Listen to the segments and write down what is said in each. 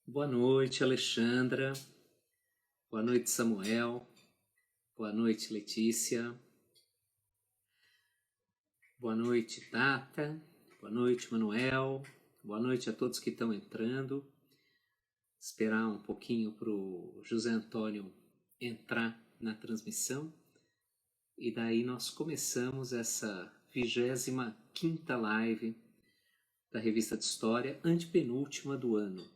Boa noite, Alexandra. Boa noite, Samuel. Boa noite, Letícia. Boa noite, Tata. Boa noite, Manuel. Boa noite a todos que estão entrando. Esperar um pouquinho para o José Antônio entrar na transmissão. E daí nós começamos essa 25ª live da Revista de História, antepenúltima do ano.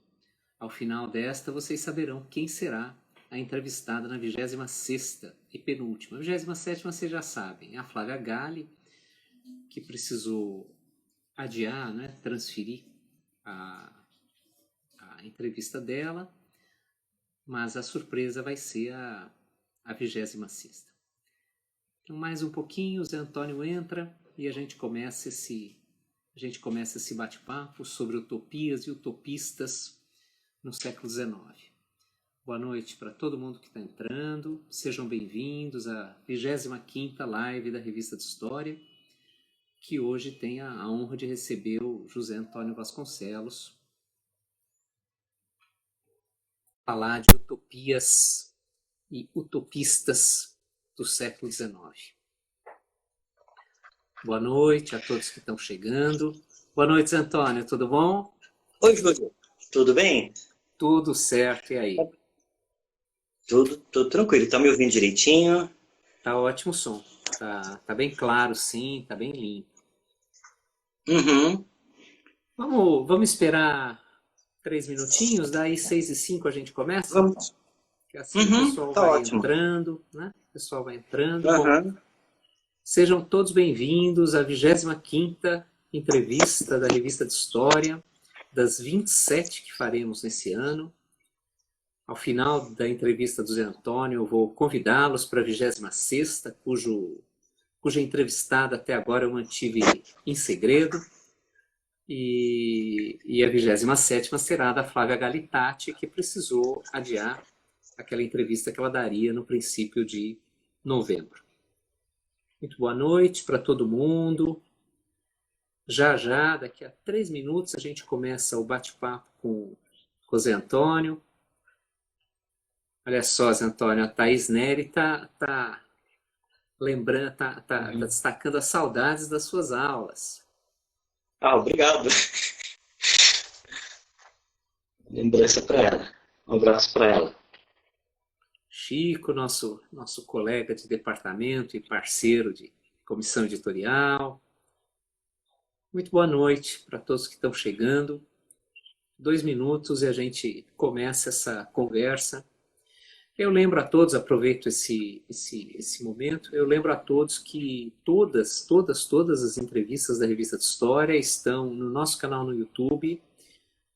Ao final desta, vocês saberão quem será a entrevistada na 26ª e penúltima. A 27ª vocês já sabem, é a Flávia Galli, que precisou adiar, né, transferir a entrevista dela, mas a surpresa vai ser a 26ª. Então, mais um pouquinho, o Zé Antônio entra e a gente começa esse bate-papo sobre utopias e utopistas no século XIX. Boa noite para todo mundo que está entrando. Sejam bem-vindos à 25ª live da Revista de História, que hoje tem a honra de receber o José Antônio Vasconcelos, falar de utopias e utopistas do século XIX. Boa noite a todos que estão chegando. Boa noite, Zé Antônio, tudo bom? Oi, Júlio. Tudo bem? Tudo certo, e aí? Tudo tranquilo. Tá me ouvindo direitinho? Tá ótimo o som. Tá bem claro, sim, tá bem limpo. Uhum. Vamos esperar 3 minutinhos, daí 6h05 a gente começa? Vamos. Que assim o pessoal tá vai ótimo. entrando, né? O pessoal vai entrando. Uhum. Bom, sejam todos bem-vindos à 25ª entrevista da Revista de História, das 27 que faremos nesse ano. Ao final da entrevista do Zé Antônio, eu vou convidá-los para a 26ª, cuja entrevistada até agora eu mantive em segredo. E a 27ª será da Flávia Galitati, que precisou adiar aquela entrevista que ela daria no princípio de novembro. Muito boa noite para todo mundo. Já, daqui a 3 minutos, a gente começa o bate-papo com o Zé Antônio. Olha só, Zé Antônio, a Thaís Neri tá lembrando, tá destacando as saudades das suas aulas. Obrigado. Lembrança para ela. Um abraço para ela. Chico, nosso colega de departamento e parceiro de comissão editorial. Muito boa noite para todos que estão chegando. 2 minutos e a gente começa essa conversa. Eu lembro a todos, aproveito esse momento, eu lembro a todos que todas as entrevistas da Revista de História estão no nosso canal no YouTube,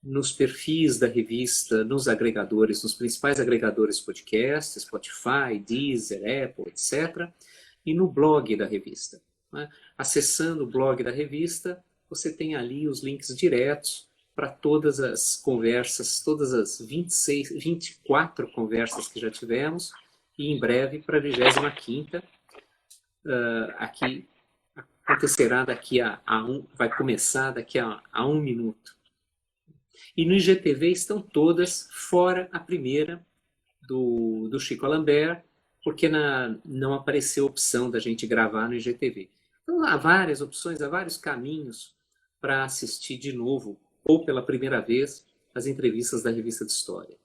nos perfis da revista, nos agregadores, nos principais agregadores podcast, Spotify, Deezer, Apple, etc., e no blog da revista. Né? Acessando o blog da revista, você tem ali os links diretos para todas as conversas, todas as 24 conversas que já tivemos, e em breve para a 25ª, aqui acontecerá vai começar daqui a 1 minuto. E no IGTV estão todas, fora a primeira do Chico Alambert, porque não apareceu a opção da gente gravar no IGTV. Então há várias opções, há vários caminhos para assistir de novo, ou pela primeira vez, as entrevistas da Revista de História.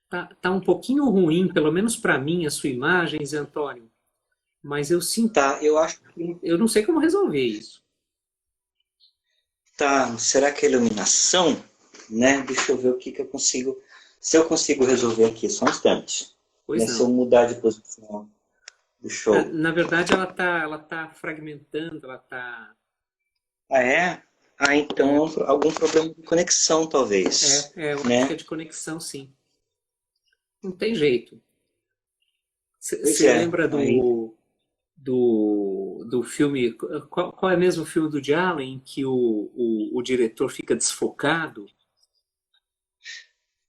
Tá um pouquinho ruim, pelo menos para mim, a sua imagem, Zé Antônio, mas eu sinto... eu acho que... Eu não sei como resolver isso. Será que é iluminação? Né? Deixa eu ver o que eu consigo... Se eu consigo resolver aqui, só um instante. Pois não. Se eu mudar de posição do show. Na verdade, ela tá fragmentando, ela tá... Ah, é? Então algum problema de conexão, talvez. Eu acho que é de conexão, sim. Não tem jeito. Você lembra do filme... Qual é mesmo o filme do Woody Allen em que o diretor fica desfocado?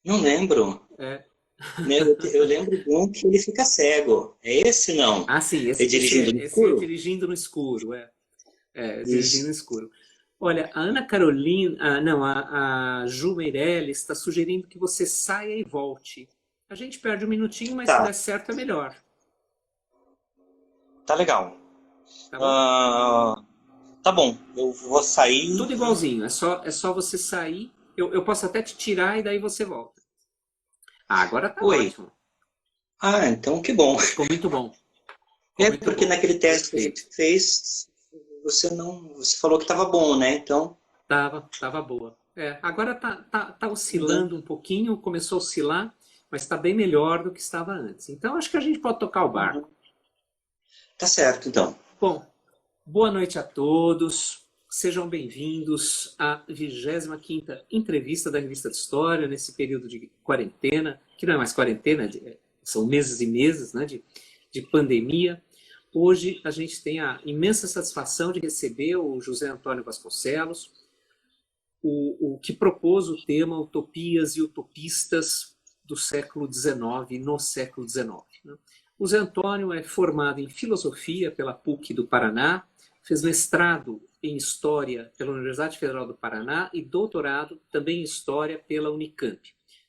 Não lembro. Eu lembro de um que ele fica cego. É esse, não? Ah, sim. Esse dirigindo no escuro? Dirigindo no escuro, dirigindo no escuro. Olha, a Ana Carolina, não, a Ju Meirelles está sugerindo que você saia e volte. A gente perde um minutinho, mas se Tá, der certo é melhor, tá legal. tá bom? Ah, tá bom, eu vou sair. Tudo igualzinho, é só você sair. Eu posso até te tirar e daí você volta. Ah, agora tá Oi. ótimo. Ah, então que bom. Ficou muito bom. Ficou É muito porque bom. naquele teste que a Perfeito. gente fez, você falou que tava bom, né? Então, Tava boa. É, agora tá uhum, oscilando um pouquinho, começou a oscilar, mas está bem melhor do que estava antes. Então acho que a gente pode tocar o barco. uhum. Tá certo, então. Bom, boa noite a todos. Sejam bem-vindos à 25ª entrevista da Revista de História nesse período de quarentena, que não é mais quarentena, são meses e meses, né, de pandemia. Hoje a gente tem a imensa satisfação de receber o José Antônio Vasconcelos, o que propôs o tema Utopias e Utopistas do século XIX no século XIX. Né? O Zé Antônio é formado em Filosofia pela PUC do Paraná, fez mestrado em História pela Universidade Federal do Paraná e doutorado também em História pela Unicamp.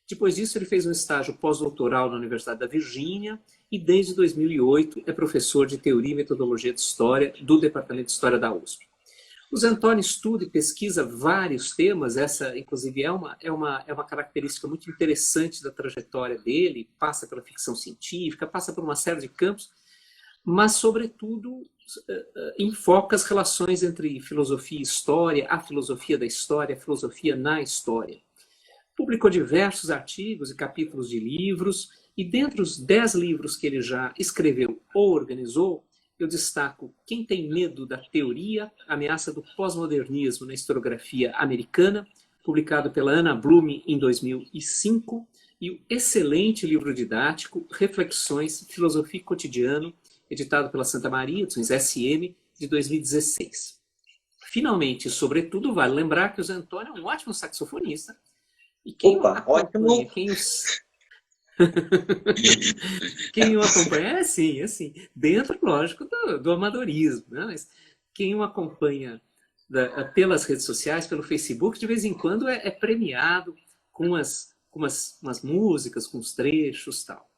Depois disso, ele fez um estágio pós-doutoral na Universidade da Virgínia e, desde 2008, é professor de Teoria e Metodologia de História do Departamento de História da USP. O Zé Antônio estuda e pesquisa vários temas, essa, inclusive, é uma característica muito interessante da trajetória dele, passa pela ficção científica, passa por uma série de campos, mas, sobretudo, enfoca as relações entre filosofia e história, a filosofia da história, a filosofia na história. Publicou diversos artigos e capítulos de livros, e dentre os 10 livros que ele já escreveu ou organizou, eu destaco Quem Tem Medo da Teoria, Ameaça do Pós-Modernismo na Historiografia Americana, publicado pela Ana Bloom em 2005, e o excelente livro didático Reflexões, Filosofia e Cotidiano, editado pela Santa Maria, edições SM, de 2016. Finalmente, sobretudo, vale lembrar que o Zé Antônio é um ótimo saxofonista, e quem o Opa, acompanha, ótimo. quem o acompanha é assim, dentro, lógico, do amadorismo, né? Mas quem o acompanha pelas redes sociais, pelo Facebook, de vez em quando é premiado com umas músicas, com os trechos e tal.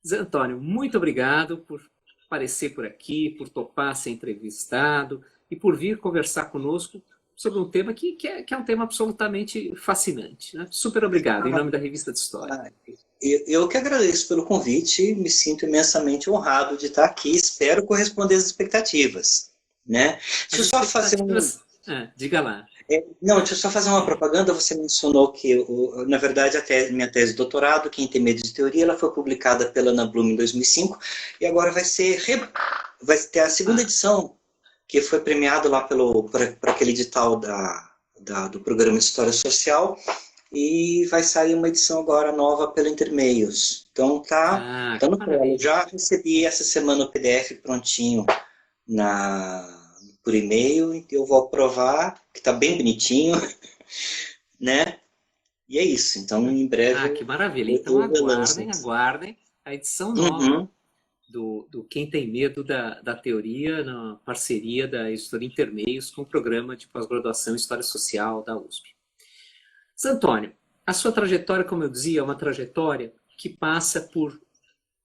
Zé Antônio, muito obrigado por aparecer por aqui, por topar ser entrevistado e por vir conversar conosco sobre um tema que é um tema absolutamente fascinante. Né? Super obrigado, em Ah, nome da Revista de História. ah, eu que agradeço pelo convite, me sinto imensamente honrado de estar aqui, espero corresponder às expectativas, né? As Deixa eu só fazer um, expectativas. Diga lá. não, deixa eu só fazer uma propaganda. Você mencionou que, na verdade, minha tese de doutorado, Quem Tem Medo de Teoria, ela foi publicada pela Ana Bloom em 2005 e agora vai ter a segunda Ah, edição, que foi premiado lá por aquele edital do Programa de História Social, e vai sair uma edição agora nova pela Intermeios. Então tá que no prelo. maravilha. Já recebi essa semana o PDF prontinho por e-mail, então eu vou aprovar, que está bem bonitinho, né? E é isso. Então, em breve Que maravilha. Então eu relanço. aguardem a edição nova Uhum. do Quem Tem Medo da Teoria, na parceria da editora Intermeios com o programa de pós-graduação em História Social da USP. Zé Antônio, a sua trajetória, como eu dizia, é uma trajetória que passa por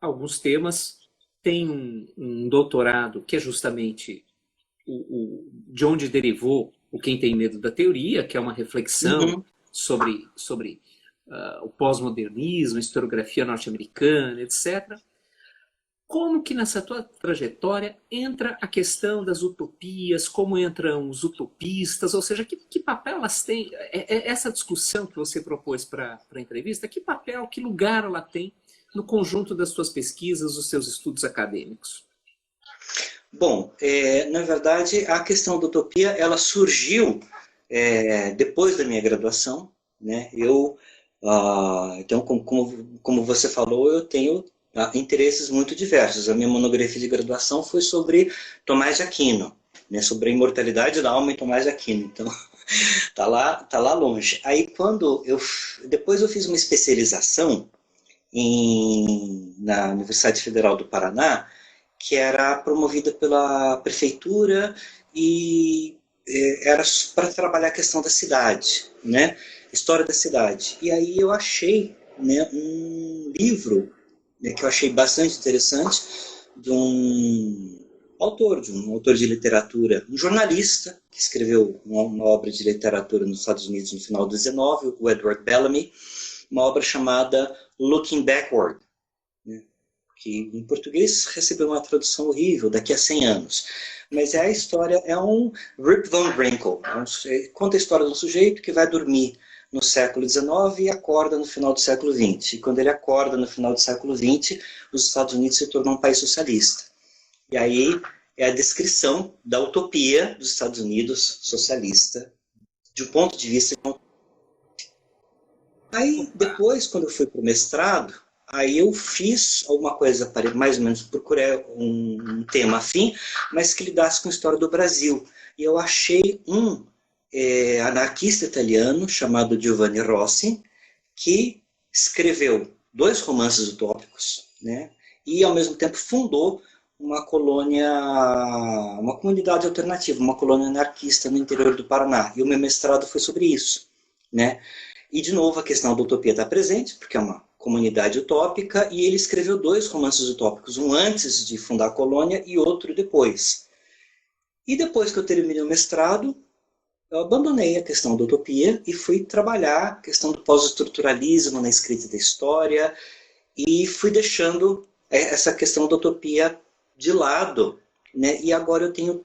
alguns temas. Tem um doutorado que é justamente de onde derivou o Quem Tem Medo da Teoria, que é uma reflexão Uhum. sobre o pós-modernismo, a historiografia norte-americana, etc. Como que nessa tua trajetória entra a questão das utopias, como entram os utopistas, ou seja, que papel elas têm, essa discussão que você propôs para a entrevista, que papel, que lugar ela tem no conjunto das suas pesquisas, dos seus estudos acadêmicos? Bom, na verdade, a questão da utopia, ela surgiu depois da minha graduação, né? Então, como você falou, eu tenho interesses muito diversos. A minha monografia de graduação foi sobre Tomás de Aquino, né? Sobre a imortalidade da alma em Tomás de Aquino. Então, tá lá longe. Aí, depois eu fiz uma especialização na Universidade Federal do Paraná, que era promovida pela prefeitura e era para trabalhar a questão da cidade, né? História da cidade. E aí eu achei, né, um livro, né, que eu achei bastante interessante, de um autor de literatura, um jornalista que escreveu uma obra de literatura nos Estados Unidos no final do XIX, o Edward Bellamy, uma obra chamada Looking Backward, né, que em português recebeu uma tradução horrível, daqui a 100 anos. Mas a história é um Rip Van Winkle, conta a história de um sujeito que vai dormir no século XIX e acorda no final do século XX. E quando ele acorda no final do século XX, os Estados Unidos se tornam um país socialista. E aí é a descrição da utopia dos Estados Unidos socialista, de um ponto de vista... Aí, depois, quando eu fui para o mestrado, aí eu fiz alguma coisa, mais ou menos, procurei um tema afim, mas que lidasse com a história do Brasil. E eu achei um anarquista italiano chamado Giovanni Rossi, que escreveu 2 romances utópicos, né? E, ao mesmo tempo, fundou uma comunidade alternativa, uma colônia anarquista no interior do Paraná. E o meu mestrado foi sobre isso, né? E, de novo, a questão da utopia está presente, porque é uma comunidade utópica, e ele escreveu 2 romances utópicos, um antes de fundar a colônia e outro depois. E depois que eu terminei o mestrado, eu abandonei a questão da utopia e fui trabalhar a questão do pós-estruturalismo na escrita da história e fui deixando essa questão da utopia de lado, né? E agora eu tenho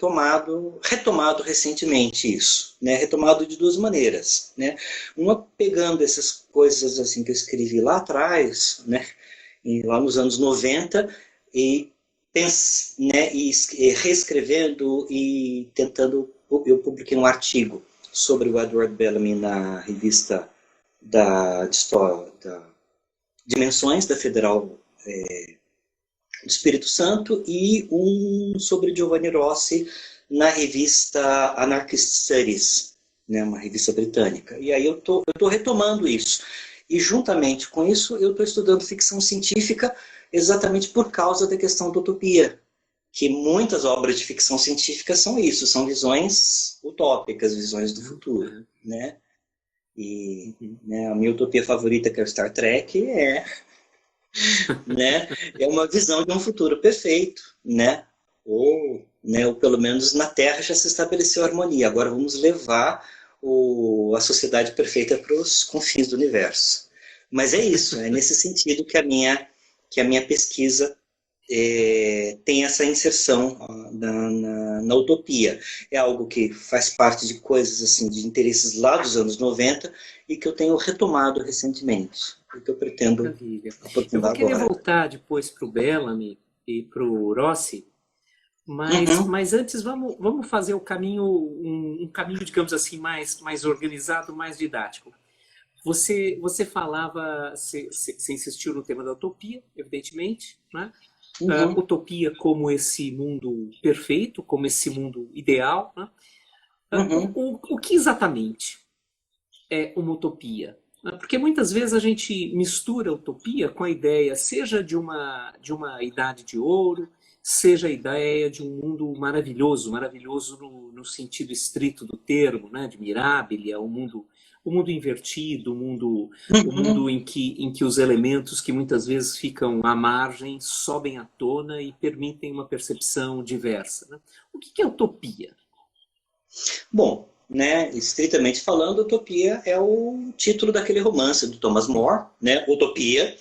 retomado recentemente isso, né? Retomado de 2 maneiras, né? Uma pegando essas coisas assim que eu escrevi lá atrás, né? Lá nos anos 90 e reescrevendo e tentando. Eu publiquei um artigo sobre o Edward Bellamy na revista da Dimensões da Federal do Espírito Santo e um sobre Giovanni Rossi na revista Anarchist Studies, né, uma revista britânica. E aí eu tô retomando isso. E juntamente com isso eu estou estudando ficção científica exatamente por causa da questão da utopia, que muitas obras de ficção científica são isso, são visões utópicas, visões do futuro, né? E né, a minha utopia favorita, que é o Star Trek, né, é uma visão de um futuro perfeito, né? Ou pelo menos na Terra já se estabeleceu a harmonia. Agora vamos levar a sociedade perfeita para os confins do universo. Mas é isso, é nesse sentido que a minha pesquisa tem essa inserção na utopia. É algo que faz parte de coisas assim, de interesses lá dos anos 90 e que eu tenho retomado recentemente. E que eu pretendo aprofundar agora. Eu vou querer voltar depois para o Bellamy e para o Rossi, mas antes vamos fazer o caminho, um caminho, digamos assim, mais organizado, mais didático. Você falava, você insistiu no tema da utopia, evidentemente, né? Utopia como esse mundo perfeito, como esse mundo ideal. Né? O que exatamente é uma utopia? Porque muitas vezes a gente mistura a utopia com a ideia, seja de uma idade de ouro, seja a ideia de um mundo maravilhoso no sentido estrito do termo, né? De Mirabilia, o mundo invertido, o mundo em que os elementos que muitas vezes ficam à margem sobem à tona e permitem uma percepção diversa. Né? O que é utopia? Bom, né, estritamente falando, utopia é o título daquele romance do Thomas More, né, Utopia,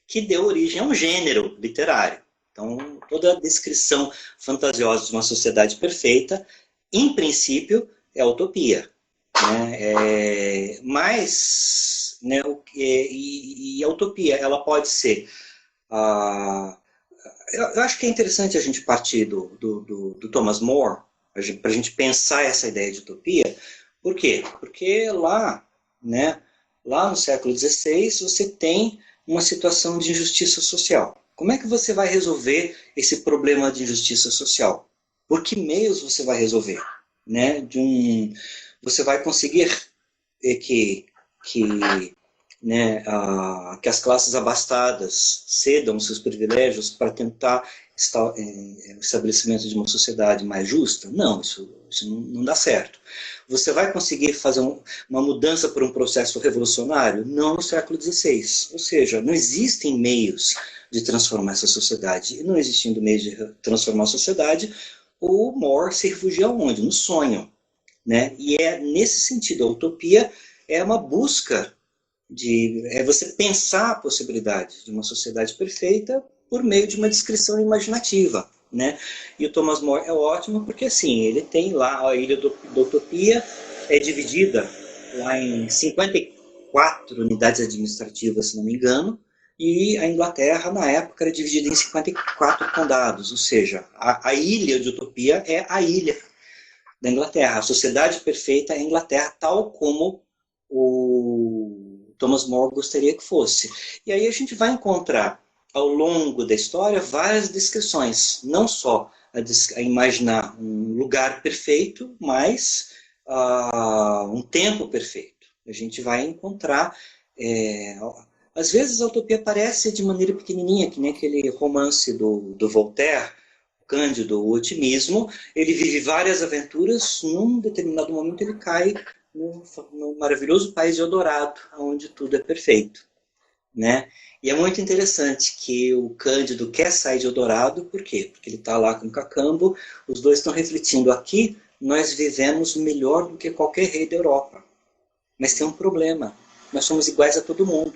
que deu origem a um gênero literário. Então, toda a descrição fantasiosa de uma sociedade perfeita, em princípio, é utopia. Né? Mas, né, e a utopia, ela pode ser... eu acho que é interessante a gente partir do Thomas More, para a gente pensar essa ideia de utopia. Por quê? Porque lá no século XVI, você tem uma situação de injustiça social. Como é que você vai resolver esse problema de injustiça social? Por que meios você vai resolver? Né? Você vai conseguir que as classes abastadas cedam seus privilégios para tentar o estabelecimento de uma sociedade mais justa? Não, isso não dá certo. Você vai conseguir fazer uma mudança por um processo revolucionário? Não no século XVI. Ou seja, não existem meios de transformar essa sociedade. E não existindo meios de transformar a sociedade, o More se refugia onde? No sonho. Né? E é nesse sentido, a utopia é uma busca é você pensar a possibilidade de uma sociedade perfeita por meio de uma descrição imaginativa, né? E o Thomas More é ótimo porque, assim, ele tem lá a Ilha da Utopia, é dividida lá em 54 unidades administrativas, se não me engano, e a Inglaterra, na época, era dividida em 54 condados, ou seja, a Ilha de Utopia é a ilha da Inglaterra. A sociedade perfeita é a Inglaterra, tal como o Thomas More gostaria que fosse. E aí a gente vai encontrar, ao longo da história, várias descrições, não só a imaginar um lugar perfeito, mas um tempo perfeito. A gente vai encontrar... às vezes a utopia aparece de maneira pequenininha, que nem aquele romance do Voltaire, Cândido, o otimismo. Ele vive várias aventuras, num determinado momento ele cai no maravilhoso país de Eldorado, onde tudo é perfeito, né? E é muito interessante que o Cândido quer sair de Eldorado, por quê? Porque ele está lá com o Cacambo, os dois estão refletindo aqui, nós vivemos melhor do que qualquer rei da Europa. Mas tem um problema, nós somos iguais a todo mundo.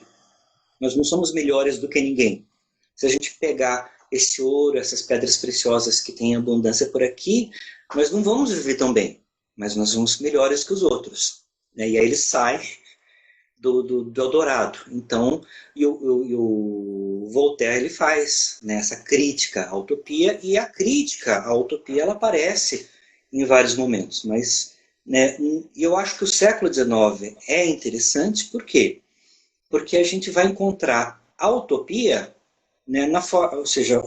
Nós não somos melhores do que ninguém. Se a gente pegar esse ouro, essas pedras preciosas que tem abundância por aqui, nós não vamos viver tão bem, mas nós somos melhores que os outros. Né? E aí ele sai do Eldorado. Então, e o Voltaire ele faz, né, essa crítica à utopia, e a crítica à utopia ela aparece em vários momentos. Mas, né, eu acho que o século XIX é interessante, por quê? Porque a gente vai encontrar a utopia, né, ou seja,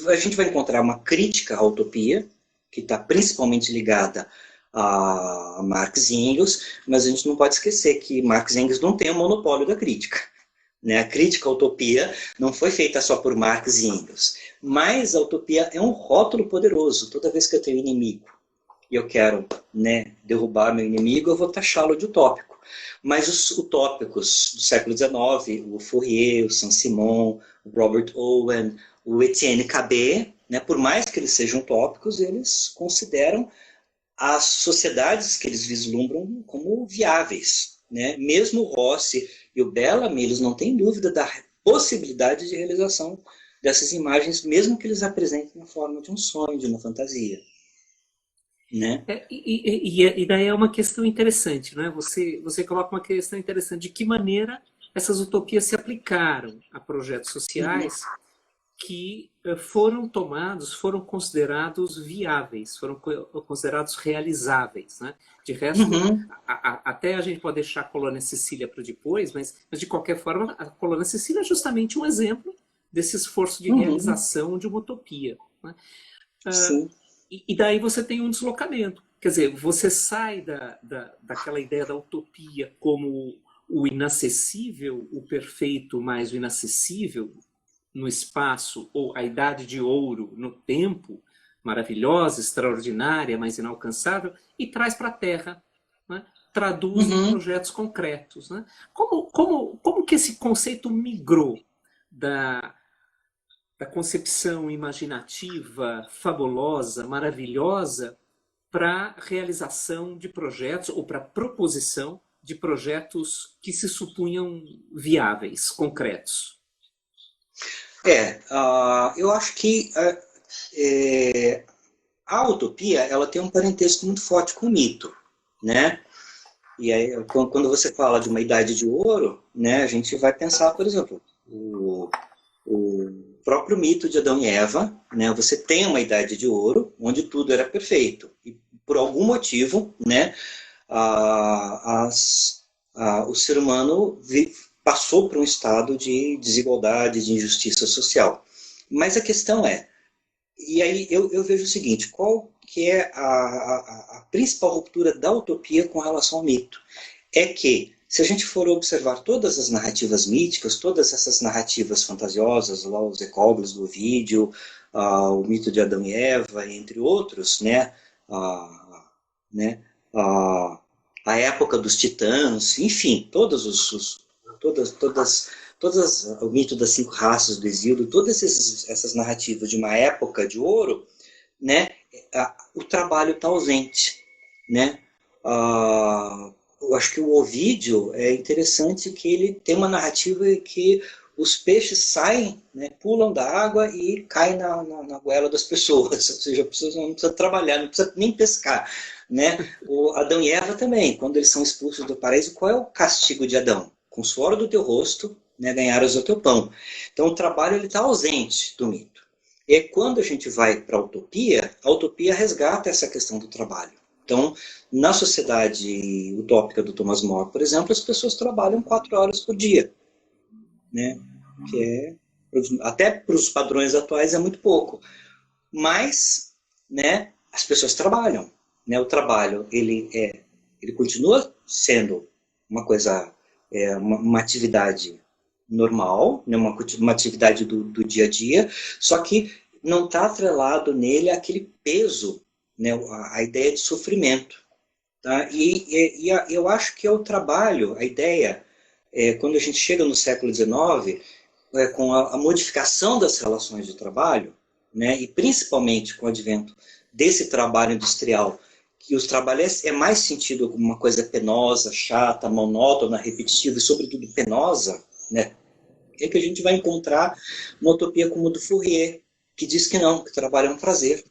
a gente vai encontrar uma crítica à utopia, que está principalmente ligada a Marx e Engels, mas a gente não pode esquecer que Marx e Engels não têm o monopólio da crítica. Né? A crítica à utopia não foi feita só por Marx e Engels, mas a utopia é um rótulo poderoso. Toda vez que eu tenho inimigo e eu quero, né, derrubar meu inimigo, eu vou taxá-lo de utópico. Mas os utópicos do século XIX, o Fourier, o Saint-Simon, o Robert Owen, o Etienne Cabet, né, por mais que eles sejam utópicos, eles consideram as sociedades que eles vislumbram como viáveis. Né? Mesmo o Rossi e o Bellamy, eles não têm dúvida da possibilidade de realização dessas imagens, mesmo que eles apresentem na forma de um sonho, de uma fantasia. Né? E daí é uma questão interessante, não é? Você coloca uma questão interessante de que maneira essas utopias se aplicaram a projetos sociais que foram considerados viáveis, foram considerados realizáveis, né? De resto, até a gente pode deixar a colônia Sicília para depois, mas de qualquer forma, a colônia Sicília é justamente um exemplo desse esforço de realização de uma utopia. Né? E daí você tem um deslocamento. Quer dizer, você sai daquela ideia da utopia como o inacessível, o perfeito mais o inacessível no espaço, ou a idade de ouro no tempo, maravilhosa, extraordinária, mas inalcançável, e traz para a Terra, né? Traduz em projetos concretos. Né? Como que esse conceito migrou da concepção imaginativa, fabulosa, maravilhosa, para a realização de projetos, ou para a proposição de projetos que se supunham viáveis, concretos? Eu acho que a utopia ela tem um parentesco muito forte com o mito, né? E aí, quando você fala de uma idade de ouro, né, a gente vai pensar, por exemplo, o próprio mito de Adão e Eva, né? Você tem uma idade de ouro onde tudo era perfeito e por algum motivo, né, o ser humano passou por um estado de desigualdade, de injustiça social. Mas a questão e aí eu vejo o seguinte, qual que é a principal ruptura da utopia com relação ao mito? É que se a gente for observar todas as narrativas míticas, todas essas narrativas fantasiosas, lá os ecóglos do Ovídio, o mito de Adão e Eva, entre outros, né? Né? A época dos titãs, enfim, o mito das 5 raças do Exílio, todas essas narrativas de uma época de ouro, né? O trabalho está ausente, né? Eu acho que o Ovídio é interessante que ele tem uma narrativa que os peixes saem, né, pulam da água e caem na goela das pessoas. Ou seja, a pessoa não precisa trabalhar, não precisa nem pescar. Né? O Adão e Eva também, quando eles são expulsos do paraíso, qual é o castigo de Adão? Com o suor do teu rosto, né, ganharas o teu pão. Então o trabalho está ausente do mito. E quando a gente vai para a utopia resgata essa questão do trabalho. Então, na sociedade utópica do Thomas More, por exemplo, as pessoas trabalham 4 horas por dia. Né? Que até para os padrões atuais é muito pouco. Mas, né, as pessoas trabalham. Né? O trabalho ele continua sendo uma coisa, uma atividade normal, né? uma atividade do dia a dia, só que não está atrelado nele aquele peso, né? A ideia de sofrimento. Tá? E eu acho que é o trabalho, a ideia, quando a gente chega no século XIX, com a modificação das relações de trabalho, né? E principalmente com o advento desse trabalho industrial, que os trabalhos é mais sentido como uma coisa penosa, chata, monótona, repetitiva e, sobretudo, penosa, né? É que a gente vai encontrar uma utopia como a do Fourier, que diz que não, que o trabalho é um prazer.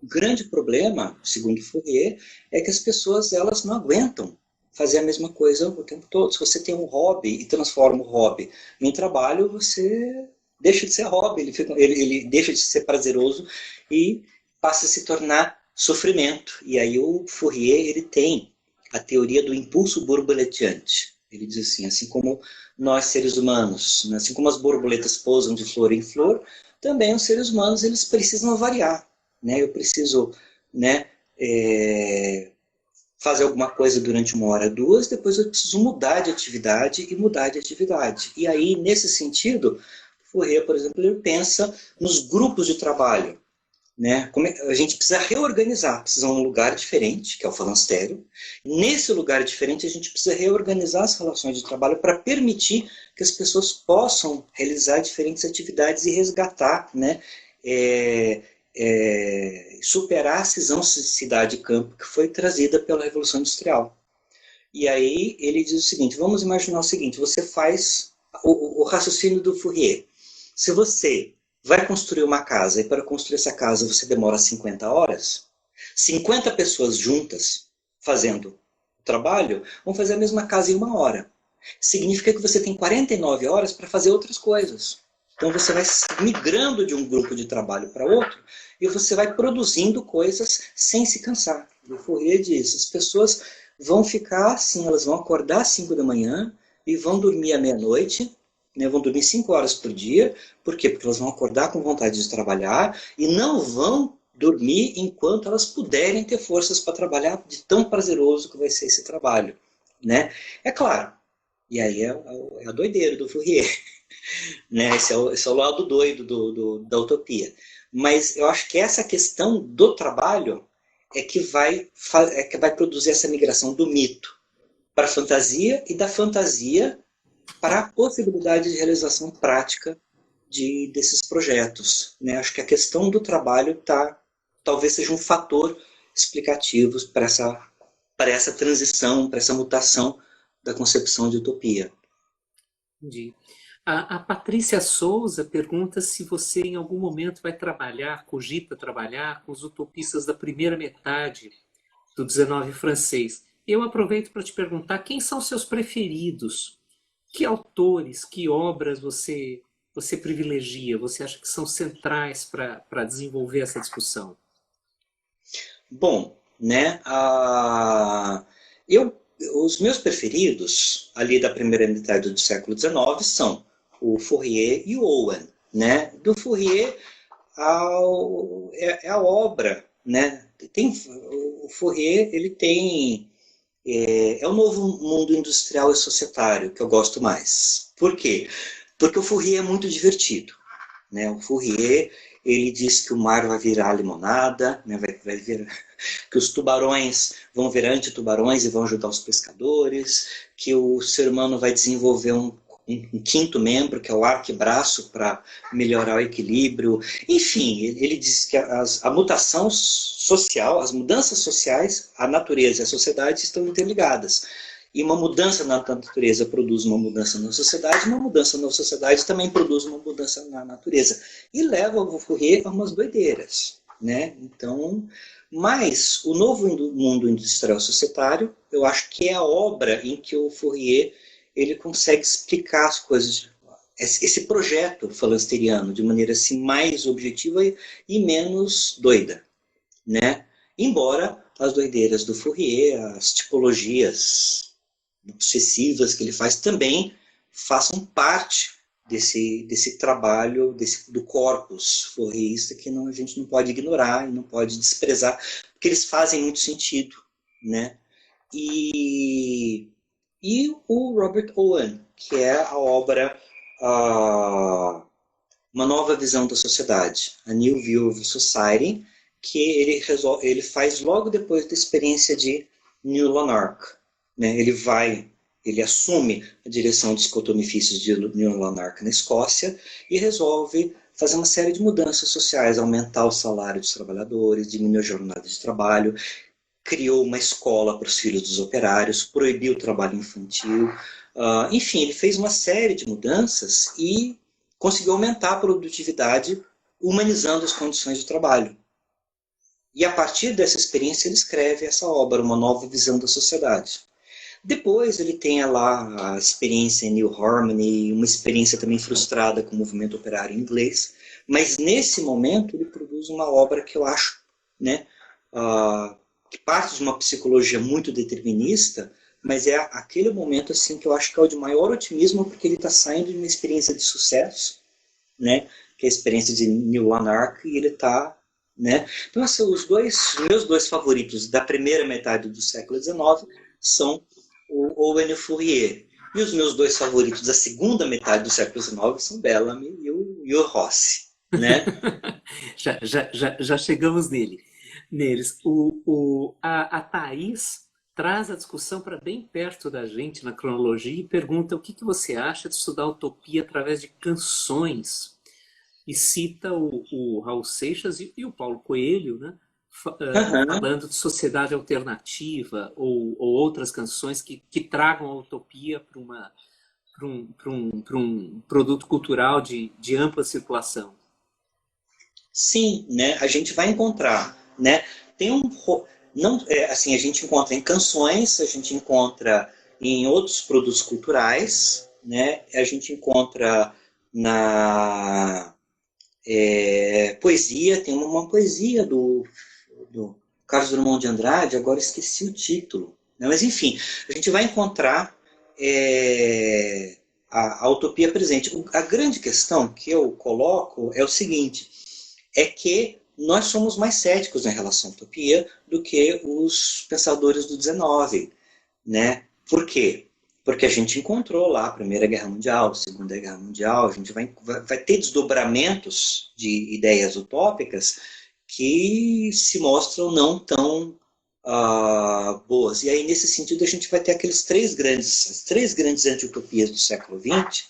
O grande problema, segundo Fourier, é que as pessoas elas não aguentam fazer a mesma coisa o tempo todo. Se você tem um hobby e transforma o hobby em trabalho, você deixa de ser hobby, ele deixa de ser prazeroso e passa a se tornar sofrimento. E aí o Fourier ele tem a teoria do impulso borboleteante. Ele diz assim como nós seres humanos, assim como as borboletas pousam de flor em flor, também os seres humanos eles precisam variar. Né? Eu preciso, né, fazer alguma coisa durante 1 hora, 2, depois eu preciso mudar de atividade e mudar de atividade. E aí, nesse sentido, Fourier, por exemplo, ele pensa nos grupos de trabalho. Né? A gente precisa reorganizar, precisa de um lugar diferente, que é o falanstério. Nesse lugar diferente, a gente precisa reorganizar as relações de trabalho para permitir que as pessoas possam realizar diferentes atividades e resgatar, né? Superar a cisão cidade-campo que foi trazida pela Revolução Industrial. E aí ele diz o seguinte, vamos imaginar o seguinte, você faz o raciocínio do Fourier. Se você vai construir uma casa e para construir essa casa você demora 50 horas, 50 pessoas juntas fazendo o trabalho vão fazer a mesma casa em 1 hora. Significa que você tem 49 horas para fazer outras coisas. Então você vai migrando de um grupo de trabalho para outro e você vai produzindo coisas sem se cansar. O Fourier diz, as pessoas vão ficar assim, elas vão acordar às 5 da manhã e vão dormir à meia-noite, né, vão dormir 5 horas por dia. Por quê? Porque elas vão acordar com vontade de trabalhar e não vão dormir enquanto elas puderem ter forças para trabalhar de tão prazeroso que vai ser esse trabalho. Né? É claro, e aí é a doideira do Fourier. Né? Esse é o lado doido da utopia. Mas eu acho que essa questão do trabalho é que vai produzir essa migração do mito para a fantasia e da fantasia para a possibilidade de realização prática desses projetos. Né? Acho que a questão do trabalho talvez seja um fator explicativo para essa transição, para essa mutação da concepção de utopia. Entendi. A Patrícia Souza pergunta se você em algum momento vai cogita trabalhar com os utopistas da primeira metade do 19 francês. Eu aproveito para te perguntar quem são seus preferidos? Que autores, que obras você privilegia? Você acha que são centrais para desenvolver essa discussão? Bom, né, os meus preferidos ali da primeira metade do século XIX são o Fourier e o Owen. Né? Do Fourier é a obra, né? O Fourier ele tem é o novo mundo industrial e societário que eu gosto mais. Por quê? Porque o Fourier é muito divertido. Né? O Fourier, ele diz que o mar vai virar limonada, né? vai virar, que os tubarões vão virar antitubarões e vão ajudar os pescadores, que o ser humano vai desenvolver um quinto membro, que é o arquebraço, para melhorar o equilíbrio. Enfim, ele diz que a mutação social, as mudanças sociais, a natureza e a sociedade estão interligadas. E uma mudança na natureza produz uma mudança na sociedade, uma mudança na sociedade também produz uma mudança na natureza. E leva o Fourier a umas doideiras. Né? Então, mas o novo mundo industrial societário, eu acho que é a obra em que o Fourier ele consegue explicar as coisas, esse projeto falansteriano, de maneira assim, mais objetiva e menos doida. Né? Embora as doideiras do Fourier, as tipologias obsessivas que ele faz também façam parte desse trabalho, do corpus fourierista que a gente não pode ignorar e não pode desprezar, porque eles fazem muito sentido. Né? E o Robert Owen, que é a obra Uma Nova Visão da Sociedade, A New View of Society, que ele faz logo depois da experiência de New Lanark. Né? Ele assume a direção dos cotonifícios de New Lanark na Escócia e resolve fazer uma série de mudanças sociais, aumentar o salário dos trabalhadores, diminuir a jornada de trabalho, criou uma escola para os filhos dos operários, proibiu o trabalho infantil, enfim, ele fez uma série de mudanças e conseguiu aumentar a produtividade, humanizando as condições de trabalho. E a partir dessa experiência ele escreve essa obra, Uma Nova Visão da Sociedade. Depois ele tem lá a experiência em New Harmony, uma experiência também frustrada com o movimento operário inglês, mas nesse momento ele produz uma obra que eu acho, né, que parte de uma psicologia muito determinista, mas é aquele momento assim que eu acho que é o de maior otimismo, porque ele está saindo de uma experiência de sucesso, né, que é a experiência de New Lanark, e ele está... Né? Então, assim, os meus dois favoritos da primeira metade do século XIX são o Owen e o Fourier. E os meus dois favoritos da segunda metade do século XIX são Bellamy e o Rossi. Né? já chegamos neles. A Thaís traz a discussão para bem perto da gente na cronologia e pergunta o que você acha de estudar utopia através de canções. E cita o Raul Seixas e o Paulo Coelho, né, falando de sociedade alternativa ou outras canções que tragam a utopia para um produto cultural de ampla circulação. Sim, né? A gente vai encontrar, né? Tem assim, a gente encontra em canções, a gente encontra em outros produtos culturais, né? A gente encontra na poesia, tem uma poesia do Carlos Drummond de Andrade, agora esqueci o título, né? Mas enfim, a gente vai encontrar a utopia presente. A grande questão que eu coloco é o seguinte, é que nós somos mais céticos em relação à utopia do que os pensadores do 19, né? Por quê? Porque a gente encontrou lá a Primeira Guerra Mundial, a Segunda Guerra Mundial, a gente vai ter desdobramentos de ideias utópicas que se mostram não tão boas. E aí, nesse sentido, a gente vai ter as três grandes anti-utopias do século XX,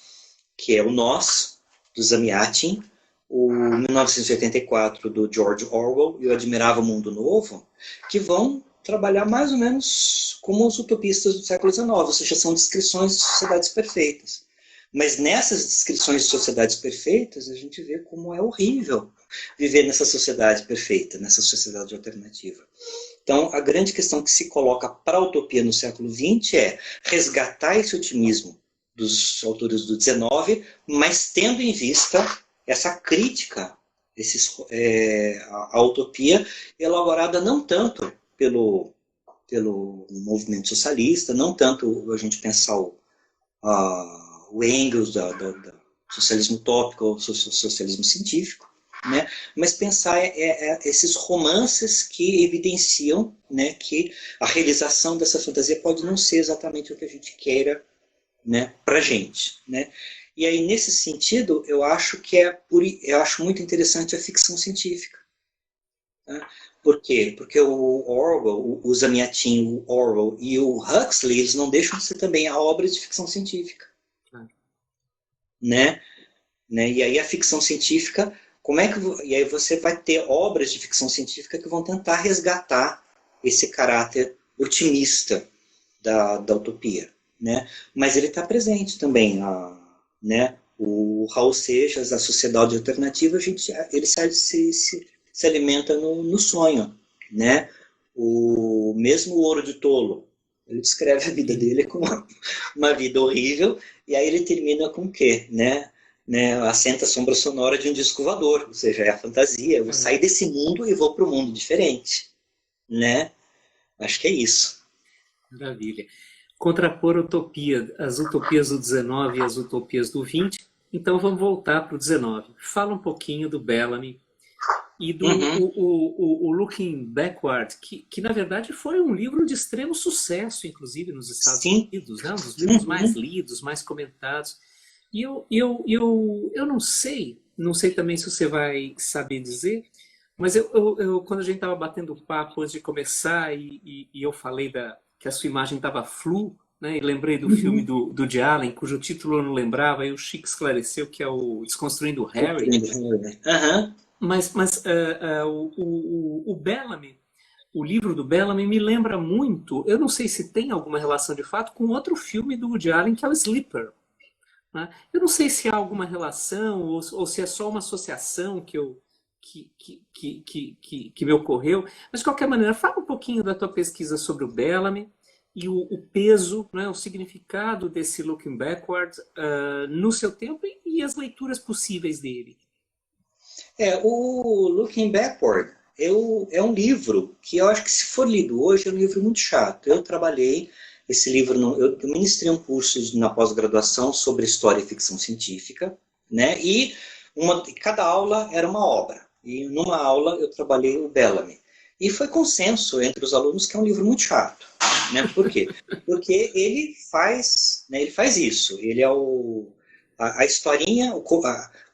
que é o Nós, do Zamiatin, o 1984, do George Orwell, e o Admirável Mundo Novo, que vão trabalhar mais ou menos como os utopistas do século XIX, ou seja, são descrições de sociedades perfeitas. Mas nessas descrições de sociedades perfeitas, a gente vê como é horrível viver nessa sociedade perfeita, nessa sociedade alternativa. Então, a grande questão que se coloca para a utopia no século XX é resgatar esse otimismo dos autores do XIX, mas tendo em vista essa crítica à utopia, elaborada não tanto pelo movimento socialista, não tanto a gente pensar o Engels do socialismo utópico ou socialismo científico, né? Mas pensar esses romances que evidenciam, né, que a realização dessa fantasia pode não ser exatamente o que a gente queira, né, para gente, né? E aí nesse sentido eu acho que eu acho muito interessante a ficção científica. Tá? Por quê? Porque o Orwell, o Zamiatin, o Orwell e o Huxley, eles não deixam de ser também a obra de ficção científica, né? E aí a ficção científica, e aí você vai ter obras de ficção científica que vão tentar resgatar esse caráter otimista da utopia, né? Mas ele está presente também, né? O Raul Seixas, a Sociedade Alternativa, ele se alimenta no sonho, né? O mesmo Ouro de Tolo, ele descreve a vida dele como uma vida horrível, e aí ele termina com o quê, né? Assenta a sombra sonora de um disco voador, ou seja, é a fantasia, eu vou sair desse mundo e vou para um mundo diferente, né? Acho que é isso. Maravilha. Contrapor utopia, as utopias do 19 e as utopias do 20. Então vamos voltar para o 19. Fala um pouquinho do Bellamy e do o Looking Backward, que na verdade foi um livro de extremo sucesso, inclusive nos Estados Unidos, né? Um dos livros mais lidos, mais comentados. E eu não sei também se você vai saber dizer, mas quando a gente estava batendo papo antes de começar e eu falei que a sua imagem estava flu, né, e lembrei do filme do Woody Allen, cujo título eu não lembrava, e o Chico esclareceu que é o Desconstruindo Harry. Mas o Bellamy, o livro do Bellamy me lembra muito, eu não sei se tem alguma relação de fato, com outro filme do Woody Allen, que é o Sleeper. Né? Eu não sei se há alguma relação ou se é só uma associação que me ocorreu, mas de qualquer maneira, fala um pouquinho da tua pesquisa sobre o Bellamy e o peso, né, o significado desse Looking Backward no seu tempo e as leituras possíveis dele. O Looking Backward é um livro que eu acho que se for lido hoje é um livro muito chato. Eu trabalhei esse livro, eu ministrei um curso na pós-graduação sobre história e ficção científica, né? E cada aula era uma obra. E numa aula eu trabalhei o Bellamy. E foi consenso entre os alunos que é um livro muito chato. Né? Por quê? Porque ele faz isso. Ele é a historinha, o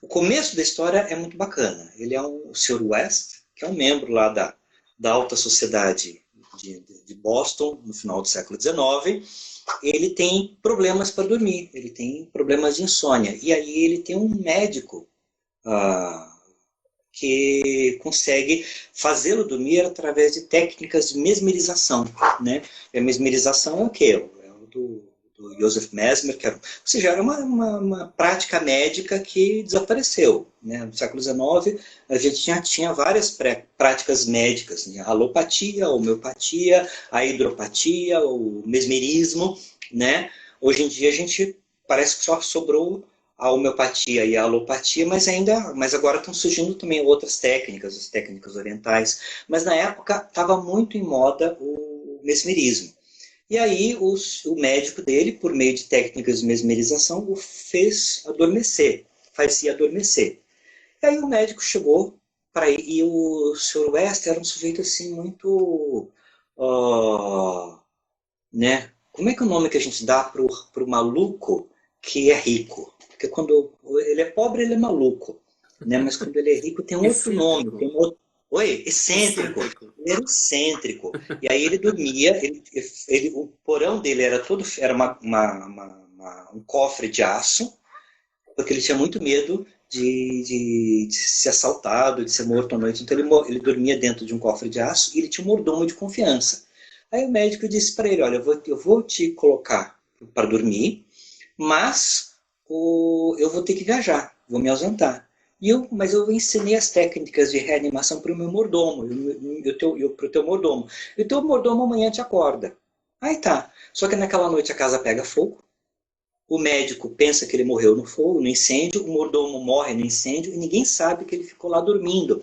começo da história é muito bacana. Ele é o Sr. West, que é um membro lá da alta sociedade de Boston, no final do século XIX. Ele tem problemas para dormir, ele tem problemas de insônia. E aí ele tem um médico que consegue fazê-lo dormir através de técnicas de mesmerização. Né? E a mesmerização é o quê? É o do Joseph Mesmer, ou seja, era uma prática médica que desapareceu. Né? No século XIX, a gente já tinha várias práticas médicas, né? A alopatia, a homeopatia, a hidropatia, o mesmerismo. Né? Hoje em dia, a gente parece que só sobrou a homeopatia e a alopatia, mas agora estão surgindo também outras técnicas, as técnicas orientais. Mas na época estava muito em moda o mesmerismo. E aí o médico dele, por meio de técnicas de mesmerização, o fez adormecer, fazia adormecer. E aí o médico chegou para ele, e o Sr. West era um sujeito assim muito... né? Como é que é o nome que a gente dá para o maluco que é rico? Porque quando ele é pobre, ele é maluco. Né? Mas quando ele é rico, tem um outro nome, tem um outro... Oi, excêntrico. Ele era excêntrico. E aí ele dormia, o porão dele era um cofre de aço, porque ele tinha muito medo de ser assaltado, de ser morto à noite. Então ele dormia dentro de um cofre de aço e ele tinha um mordomo de confiança. Aí o médico disse para ele, olha, eu vou te colocar para dormir, mas eu vou ter que viajar, vou me ausentar. Mas eu ensinei as técnicas de reanimação para o meu mordomo, para o teu mordomo. E o teu mordomo amanhã te acorda. Aí tá. Só que naquela noite a casa pega fogo, o médico pensa que ele morreu no fogo, no incêndio, o mordomo morre no incêndio e ninguém sabe que ele ficou lá dormindo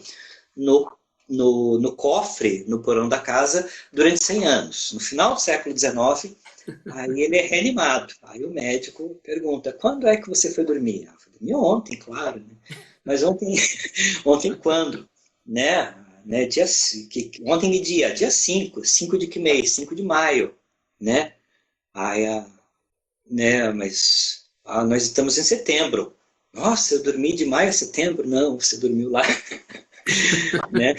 no cofre, no porão da casa, durante 100 anos. No final do século XIX, aí ele é reanimado. Aí o médico pergunta, quando é que você foi dormir? Eu fui dormir ontem, claro, né? Mas ontem, ontem quando? Né? Ontem que dia 5 de que mês? 5 de maio, né? Aí, né, mas nós estamos em setembro. Nossa, eu dormi de maio a setembro? Não, você dormiu lá, né?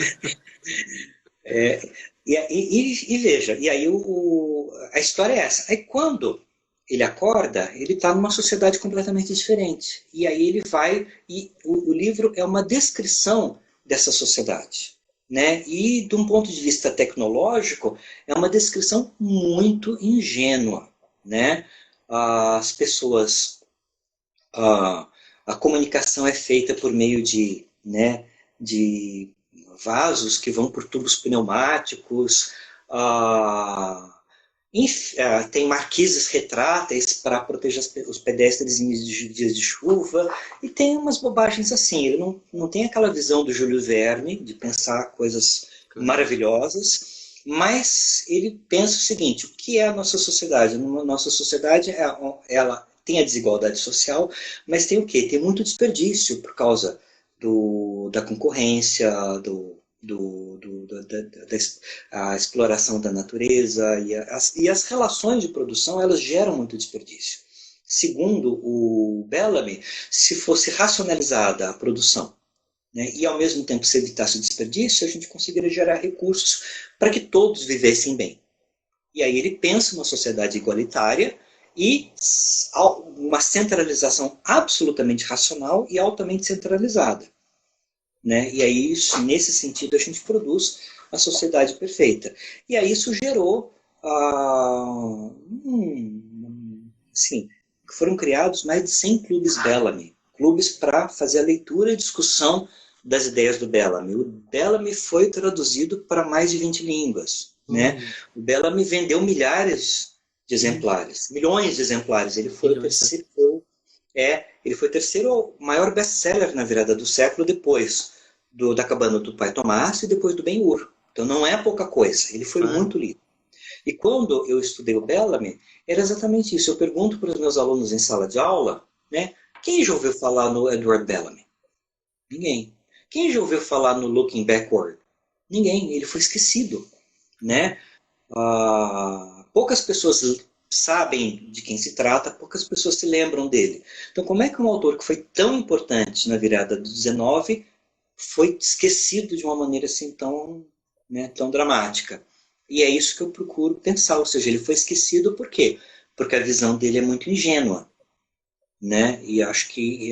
E veja, e aí a história é essa. Aí quando ele acorda, ele está numa sociedade completamente diferente. E aí ele vai, e o livro é uma descrição dessa sociedade. Né? E, de um ponto de vista tecnológico, é uma descrição muito ingênua. Né? As pessoas, a, a comunicação é feita por meio de, né, de vasos que vão por tubos pneumáticos, ah, tem marquises retráteis para proteger os pedestres em dias de chuva, e tem umas bobagens assim. Ele não tem aquela visão do Júlio Verne, de pensar coisas maravilhosas, mas ele pensa o seguinte: o que é a nossa sociedade? A nossa sociedade, ela tem a desigualdade social, mas tem o quê? Tem muito desperdício por causa da concorrência, da exploração da natureza, e as relações de produção, elas geram muito desperdício. Segundo o Bellamy, se fosse racionalizada a produção, né, e ao mesmo tempo se evitasse o desperdício, a gente conseguiria gerar recursos para que todos vivessem bem. E aí ele pensa uma sociedade igualitária e uma centralização absolutamente racional e altamente centralizada. Né? E aí, nesse sentido, a gente produz a sociedade perfeita. E aí isso gerou, assim, foram criados mais de 100 clubes Bellamy, clubes para fazer a leitura e discussão das ideias do Bellamy. O Bellamy foi traduzido para mais de 20 línguas. Né? O Bellamy vendeu milhares de exemplares, milhões de exemplares. Ele foi o terceiro maior best-seller na virada do século, depois da Cabana do Pai Tomás e depois do Ben-Hur. Então não é pouca coisa, ele foi muito lido. E quando eu estudei o Bellamy, era exatamente isso. Eu pergunto para os meus alunos em sala de aula, né, quem já ouviu falar no Edward Bellamy? Ninguém. Quem já ouviu falar no Looking Backward? Ninguém. Ele foi esquecido. Né? Poucas pessoas sabem de quem se trata, poucas pessoas se lembram dele. Então, como é que um autor que foi tão importante na virada do 19 foi esquecido de uma maneira assim tão, né, tão dramática? E é isso que eu procuro pensar, ou seja, ele foi esquecido por quê? Porque a visão dele é muito ingênua. Né? E acho que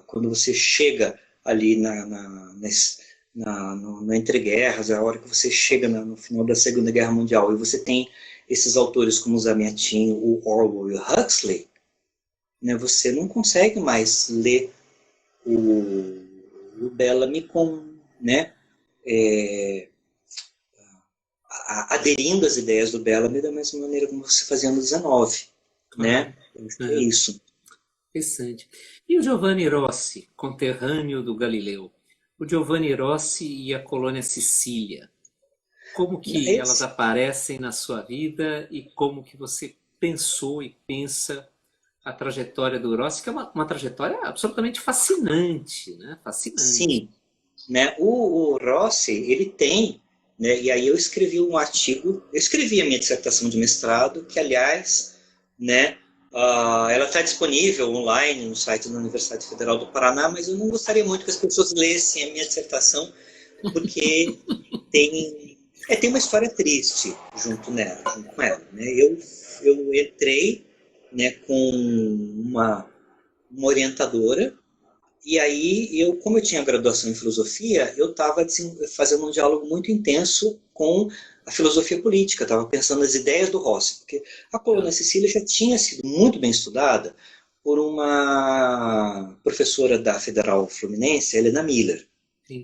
quando você chega ali no Entre Guerras, a hora que você chega no final da Segunda Guerra Mundial, e você tem esses autores como o Zamiatin, o Orwell e o Huxley, né, você não consegue mais ler o Bellamy né, aderindo às ideias do Bellamy da mesma maneira como você fazia no 19. Né? É isso. Interessante. E o Giovanni Rossi, conterrâneo do Galileu? O Giovanni Rossi e a colônia Sicília. Como que elas aparecem na sua vida e como que você pensou e pensa a trajetória do Rossi, que é uma trajetória absolutamente fascinante, né? Fascinante. Sim. Né? O Rossi, ele tem, né? E aí eu escrevi um artigo, eu escrevi a minha dissertação de mestrado, que aliás, né, ela está disponível online no site da Universidade Federal do Paraná, mas eu não gostaria muito que as pessoas lessem a minha dissertação, porque tem uma história triste junto com ela. Né? Eu entrei, né, com uma orientadora, e aí, como eu tinha graduação em filosofia, eu estava fazendo um diálogo muito intenso com a filosofia política, estava pensando nas ideias do Rossi, porque a colônia Sicília já tinha sido muito bem estudada por uma professora da Federal Fluminense, Helena Miller,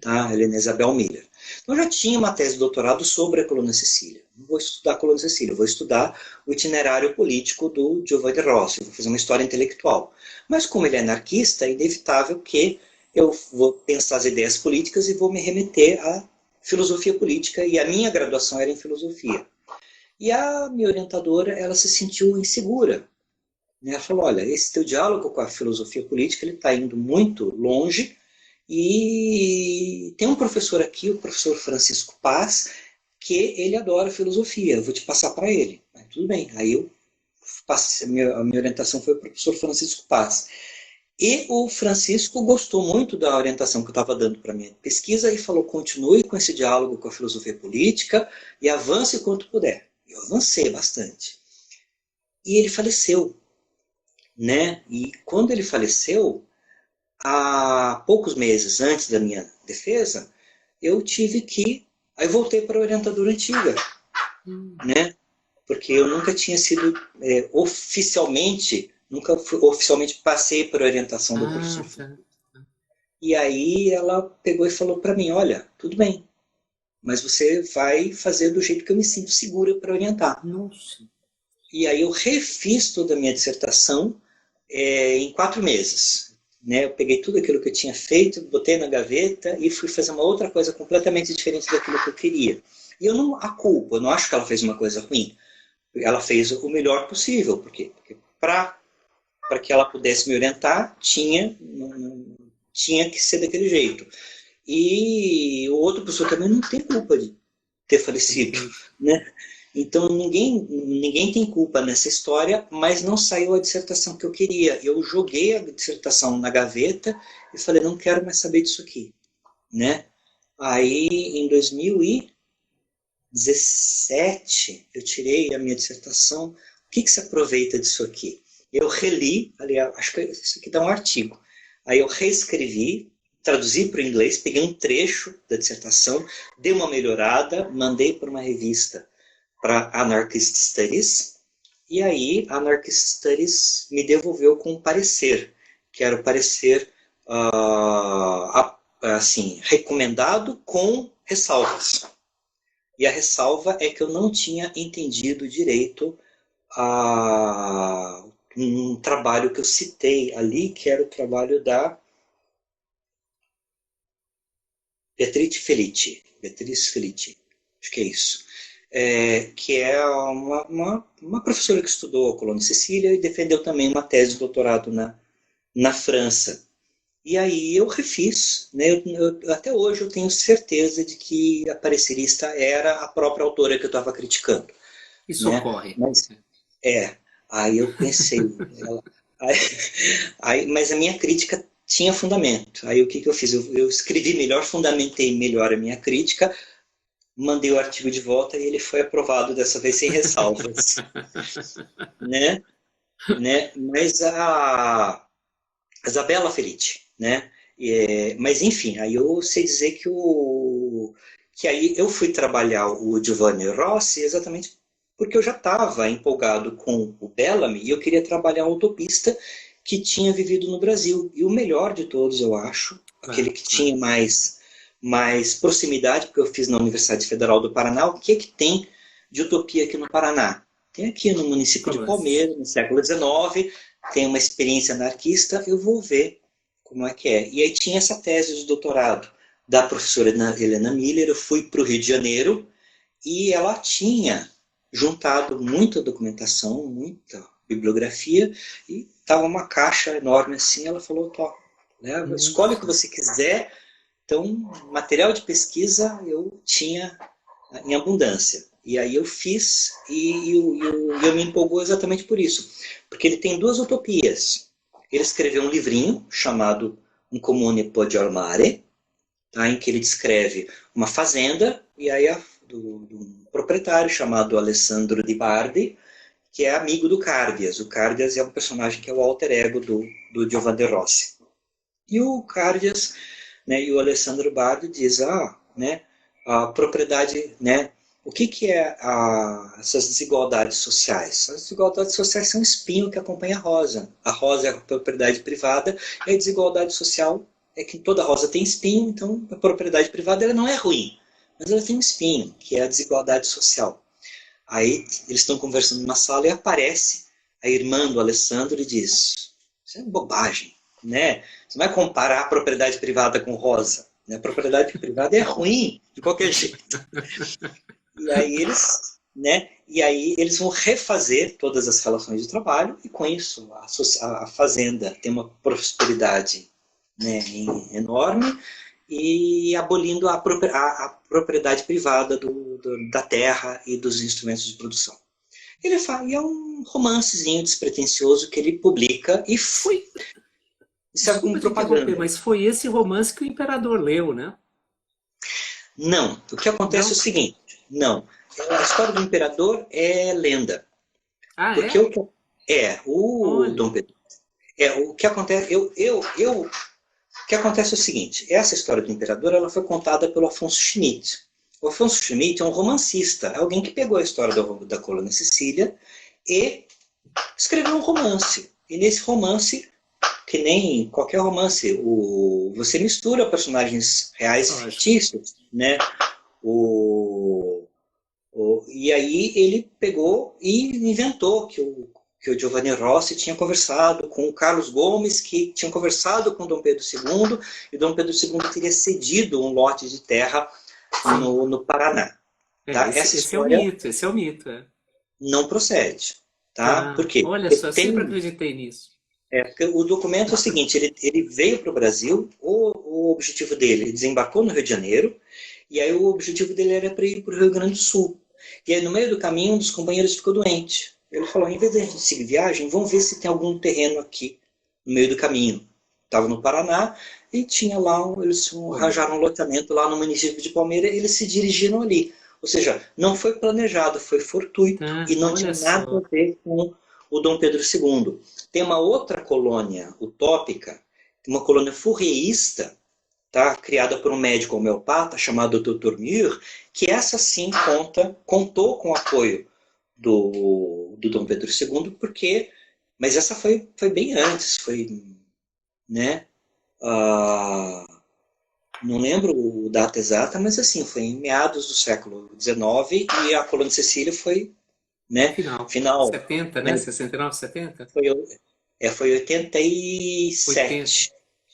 tá? Helena Isabel Miller. Então, eu já tinha uma tese de doutorado sobre a colônia Sicília. Não vou estudar a colônia Sicília, vou estudar o itinerário político do Giovanni Rossi, vou fazer uma história intelectual. Mas como ele é anarquista, é inevitável que eu vou pensar as ideias políticas e vou me remeter à filosofia política, e a minha graduação era em filosofia. E a minha orientadora, ela se sentiu insegura, Né? Ela falou, olha, esse teu diálogo com a filosofia política, ele está indo muito longe, e tem um professor aqui, o professor Francisco Paz, que ele adora filosofia, eu vou te passar para ele. Mas tudo bem, aí eu passei, a minha orientação foi o professor Francisco Paz. E o Francisco gostou muito da orientação que eu estava dando para a minha pesquisa e falou, continue com esse diálogo com a filosofia política e avance quanto puder. Eu avancei bastante. E ele faleceu, né? E quando ele faleceu, há poucos meses antes da minha defesa, eu tive que... Aí voltei para a orientadora antiga, né? Porque eu nunca tinha sido oficialmente, nunca oficialmente passei por orientação do professor. Tá. E aí ela pegou e falou para mim, olha, tudo bem, mas você vai fazer do jeito que eu me sinto segura para orientar. Nossa. E aí eu refiz toda a minha dissertação em 4 meses. Né? Eu peguei tudo aquilo que eu tinha feito, botei na gaveta e fui fazer uma outra coisa completamente diferente daquilo que eu queria. E eu não a culpo, eu não acho que ela fez uma coisa ruim. Ela fez o melhor possível, porque para que ela pudesse me orientar, tinha que ser daquele jeito. E o outro professor também não tem culpa de ter falecido, né? Então ninguém tem culpa nessa história, mas não saiu a dissertação que eu queria. Eu joguei a dissertação na gaveta e falei, não quero mais saber disso aqui, né? Aí em 2017 eu tirei a minha dissertação. O que se aproveita disso aqui? Eu reli, aliás, acho que isso aqui dá um artigo. Aí eu reescrevi, traduzi para o inglês, peguei um trecho da dissertação, dei uma melhorada, mandei para uma revista, para Anarchist Studies, e aí a Anarchist Studies me devolveu com um parecer, que era o parecer assim, recomendado com ressalvas. E a ressalva é que eu não tinha entendido direito um trabalho que eu citei ali, que era o trabalho da Beatriz Felici, acho que é isso. Que é uma professora que estudou a Colônia Sicília e defendeu também uma tese de doutorado na França. E aí eu refiz, né? Até hoje eu tenho certeza de que a parecerista era a própria autora que eu estava criticando. Isso, né? Ocorre. Mas, aí eu pensei... mas a minha crítica tinha fundamento. Aí o que eu fiz? Eu escrevi melhor, fundamentei melhor a minha crítica, mandei o artigo de volta e ele foi aprovado dessa vez sem ressalvas. né? Mas a Isabella Felici, né? Mas enfim, aí eu sei dizer que aí eu fui trabalhar o Giovanni Rossi exatamente porque eu já estava empolgado com o Bellamy e eu queria trabalhar um utopista que tinha vivido no Brasil. E o melhor de todos, eu acho, aquele que tinha mais proximidade, porque eu fiz na Universidade Federal do Paraná. O que tem de utopia aqui no Paraná? Tem aqui no município de Palmeiras, no século XIX, tem uma experiência anarquista, eu vou ver como é que é. E aí tinha essa tese de doutorado da professora Helena Miller, eu fui para o Rio de Janeiro, e ela tinha juntado muita documentação, muita bibliografia, e estava uma caixa enorme assim, ela falou, leva, escolhe o que você quiser. Então, material de pesquisa eu tinha em abundância. E aí eu fiz, e eu me empolgou exatamente por isso. Porque ele tem 2 utopias. Ele escreveu um livrinho chamado Un comune può mare, tá, em que ele descreve uma fazenda, e aí do proprietário chamado Alessandro Di Bardi, que é amigo do Cárdias. O Cárdias é um personagem que é o alter ego do Giovanni Rossi. E o Cárdias, né, e o Alessandro Bardi diz, né, a propriedade, né, o que é essas desigualdades sociais? As desigualdades sociais são um espinho que acompanha a rosa. A rosa é a propriedade privada, e a desigualdade social é que toda rosa tem espinho, então a propriedade privada ela não é ruim, mas ela tem um espinho, que é a desigualdade social. Aí eles estão conversando numa sala e aparece a irmã do Alessandro e diz, isso é bobagem, né? Você não vai comparar a propriedade privada com rosa. Né? A propriedade privada é ruim, de qualquer jeito. E aí eles né? E aí eles vão refazer todas as relações de trabalho e com isso a fazenda tem uma prosperidade, né, enorme e abolindo a propriedade privada da terra e dos instrumentos de produção. Ele fala, e é um romancezinho despretensioso que ele publica e Foi, serve como desculpa te interromper, propaganda. mas foi esse romance que o imperador leu, né? Não, o que acontece é o Não? seguinte, não, a história do imperador é lenda, Ah, porque é? o Olha. Dom Pedro, o que acontece, o que acontece é o seguinte, essa história do imperador ela foi contada pelo Afonso Schmidt. O Afonso Schmidt é um romancista, é alguém que pegou a história da colônia Sicília e escreveu um romance. E nesse romance, que nem qualquer romance, você mistura personagens reais e Lógico. fictícios, né? E aí ele pegou e inventou que o Giovanni Rossi tinha conversado com o Carlos Gomes, que tinha conversado com Dom Pedro II, e Dom Pedro II teria cedido um lote de terra Sim. no Paraná. É, Tá? Essa esse é o história mito, esse é o mito. É. não procede. Tá? Por Tá. quê? Olha Porque só, sempre tem, acreditei nisso. porque o documento é o seguinte, ele veio para o Brasil, o objetivo dele, ele desembarcou no Rio de Janeiro, e aí o objetivo dele era para ir para o Rio Grande do Sul. E aí no meio do caminho, um dos companheiros ficou doente. Ele falou, em vez de a gente seguir viagem, vamos ver se tem algum terreno aqui no meio do caminho. Estava no Paraná e tinha lá, eles Olha. arranjaram um loteamento lá no município de Palmeira e eles se dirigiram ali. Ou seja, não foi planejado, foi fortuito e Tá, não olha tinha nada a só. ver com o Dom Pedro II. Tem uma outra colônia utópica, uma colônia furrieísta, tá? Criada por um médico homeopata chamado Dr. Muir, que essa sim contou com o apoio do Dom Pedro II, mas essa foi bem antes, né? Ah, não lembro a data exata, mas assim, foi em meados do século XIX e a colônia de Sicília foi, né, Final. final, 70, né? né, 69, 70? foi, foi Oitenta. 87,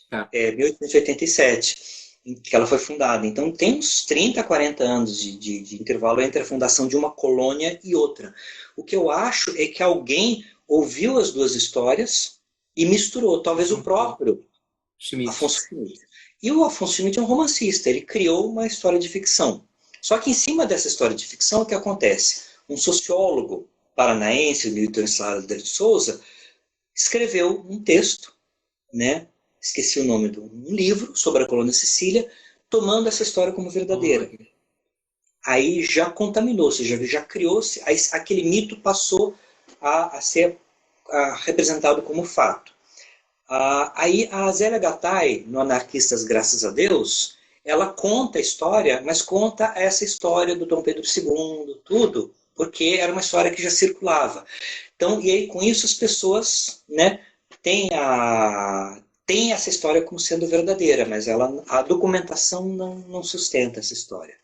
Tá. 1887, em que ela foi fundada. Então tem uns 30, 40 anos de intervalo entre a fundação de uma colônia e outra. O que eu acho é que alguém ouviu as duas histórias e misturou, talvez o Juntou. próprio Schmidt. Afonso Schmidt. E o Afonso Schmidt é um romancista, ele criou uma história de ficção. Só que em cima dessa história de ficção, o que acontece? Um sociólogo paranaense, Milton Salles de Souza, escreveu um texto, né? Esqueci o nome de um livro sobre a colônia Sicília, tomando essa história como verdadeira. Olha. Aí já contaminou, ou seja, já criou-se, aquele mito passou a ser representado como fato. Aí a Zélia Gattai, no Anarquistas Graças a Deus, ela conta a história, mas conta essa história do Dom Pedro II, tudo, porque era uma história que já circulava. Então, e aí com isso as pessoas, né, têm essa história como sendo verdadeira, mas a documentação não sustenta essa história.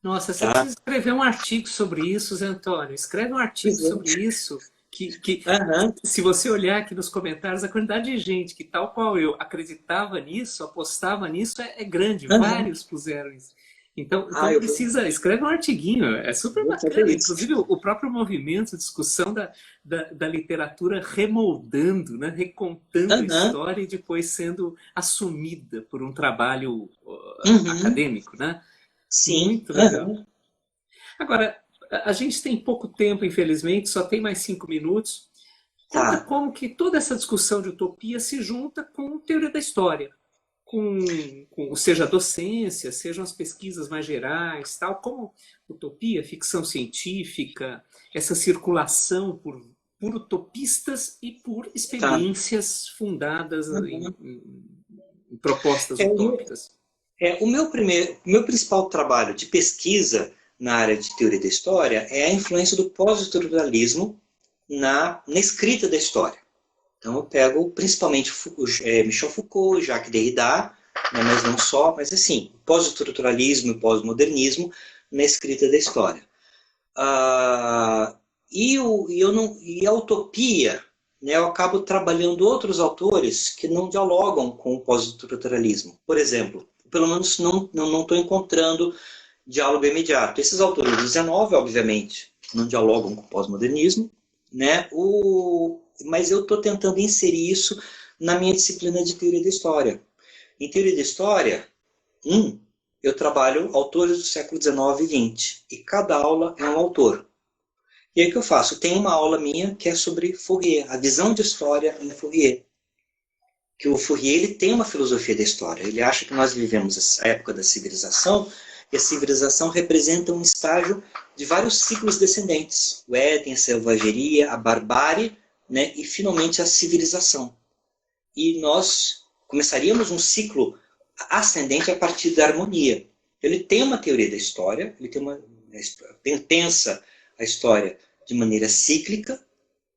Nossa, você Tá? precisa escrever um artigo sobre isso, Zé Antônio. Escreve um artigo Pois é. sobre isso. Que Aham. se você olhar aqui nos comentários, a quantidade de gente que, tal qual eu, acreditava nisso, apostava nisso, é grande. Aham. Vários puseram isso. Então, Eu precisa, escreve um artiguinho, é super vou fazer bacana. isso. Inclusive, o próprio movimento, a discussão da literatura remoldando, né, recontando a Aham. história e depois sendo assumida por um trabalho Uhum. acadêmico, né? Sim. Muito legal. Aham. Agora, a gente tem pouco tempo, infelizmente, só tem mais 5 minutos. Conta Tá. como que toda essa discussão de utopia se junta com teoria da história, seja a docência, sejam as pesquisas mais gerais, tal, como utopia, ficção científica, essa circulação por utopistas e por Tá. experiências fundadas Uhum. em propostas É, utópicas. o meu principal trabalho de pesquisa na área de teoria da história é a influência do pós-estruturalismo na escrita da história. Então eu pego principalmente Michel Foucault, Jacques Derrida, né, mas não só, mas assim, pós-estruturalismo e pós-modernismo na escrita da história. Ah, e a utopia, né, eu acabo trabalhando outros autores que não dialogam com o pós-estruturalismo. Por exemplo, pelo menos não estou encontrando diálogo imediato. Esses autores do XIX, obviamente, não dialogam com o pós-modernismo, né? Mas eu estou tentando inserir isso na minha disciplina de teoria da história. Em teoria da história, eu trabalho autores do século XIX e XX, e cada aula é um autor. E aí o que eu faço? Tem uma aula minha que é sobre Fourier, a visão de história em Fourier. Que o Fourier ele tem uma filosofia da história. Ele acha que nós vivemos essa época da civilização, e a civilização representa um estágio de vários ciclos descendentes. O Éden, a selvageria, a barbárie, né, e finalmente a civilização. E nós começaríamos um ciclo ascendente a partir da harmonia. Ele tem uma teoria da história, ele pensa a história de maneira cíclica,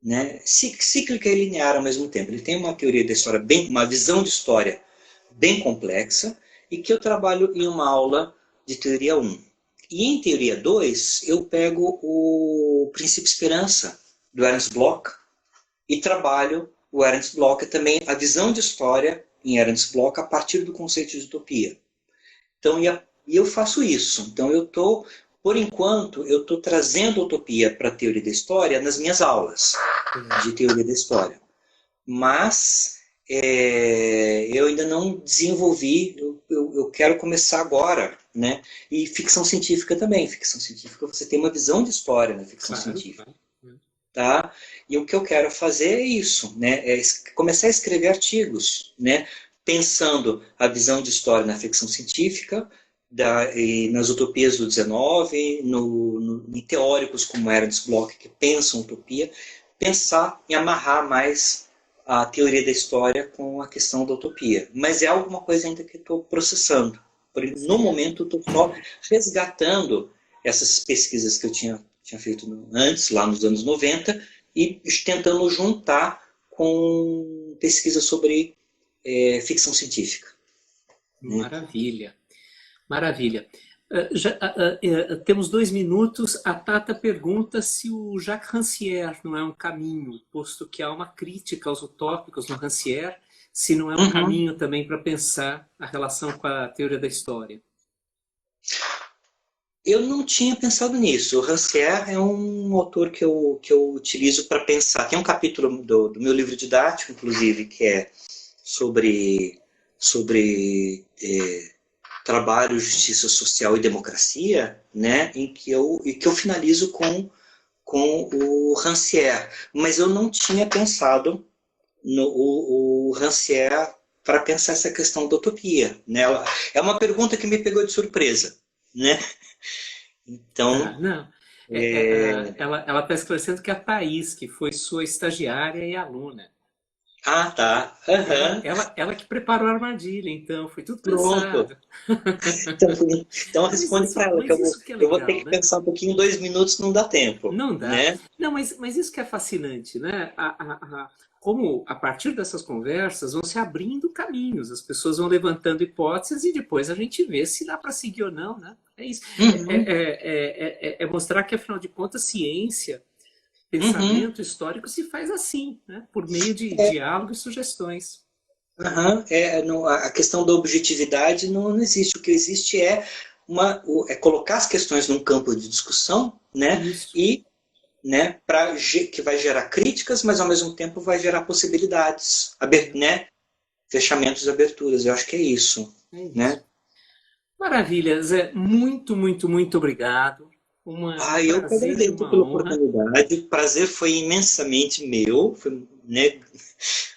né? Cíclica e linear ao mesmo tempo. Ele tem uma teoria da história, uma visão de história bem complexa, e que eu trabalho em uma aula de teoria 1. E em teoria 2, eu pego o princípio Esperança, do Ernst Bloch, e trabalho o Ernst Bloch, também a visão de história em Ernst Bloch a partir do conceito de utopia. Então, e eu faço isso. Então, por enquanto, eu estou trazendo utopia para a teoria da história nas minhas aulas de teoria da história. Mas eu ainda não desenvolvi, eu quero começar agora, né? E ficção científica também. Ficção científica, você tem uma visão de história na ficção científica. Tá? E o que eu quero fazer é isso, né? É começar a escrever artigos, né? Pensando a visão de história na ficção científica, e nas utopias do XIX, em teóricos como Ernst Bloch, que pensam utopia, pensar e amarrar mais a teoria da história com a questão da utopia. Mas é alguma coisa ainda que estou processando. No momento, estou só resgatando essas pesquisas que eu tinha feito antes, lá nos anos 90, e tentando juntar com pesquisa sobre ficção científica. Maravilha, maravilha. Temos 2 minutos. A Tata pergunta se o Jacques Rancière não é um caminho, posto que há uma crítica aos utópicos no Rancière, se não é um caminho também para pensar a relação com a teoria da história. Eu não tinha pensado nisso. O Rancière é um autor que eu utilizo para pensar. Tem um capítulo do meu livro didático, inclusive, que é sobre trabalho, justiça social e democracia, né? Em que eu finalizo com o Rancière. Mas eu não tinha pensado o Rancière para pensar essa questão da utopia, né? É uma pergunta que me pegou de surpresa, né? Então... não. Ela está esclarecendo que a Thaís, que foi sua estagiária e aluna. Ah, tá. Ela que preparou a armadilha, então, foi tudo Pronto. pensado. Então responde para ela, que eu vou ter que pensar um pouquinho, 2 minutos não dá tempo. Não dá. Né? Não, mas isso que é fascinante, né? Como a partir dessas conversas vão se abrindo caminhos, as pessoas vão levantando hipóteses e depois a gente vê se dá para seguir ou não, né? É isso. É mostrar que, afinal de contas, ciência, pensamento histórico se faz assim, né? Por meio de diálogo e sugestões. A questão da objetividade não existe. O que existe é colocar as questões num campo de discussão, né? Isso. E que vai gerar críticas, mas ao mesmo tempo vai gerar possibilidades, né? Fechamentos e aberturas. Eu acho que é isso. Né? Maravilha, Zé. Muito, muito, muito obrigado. Eu que agradeço pela oportunidade. O prazer foi imensamente meu. Né?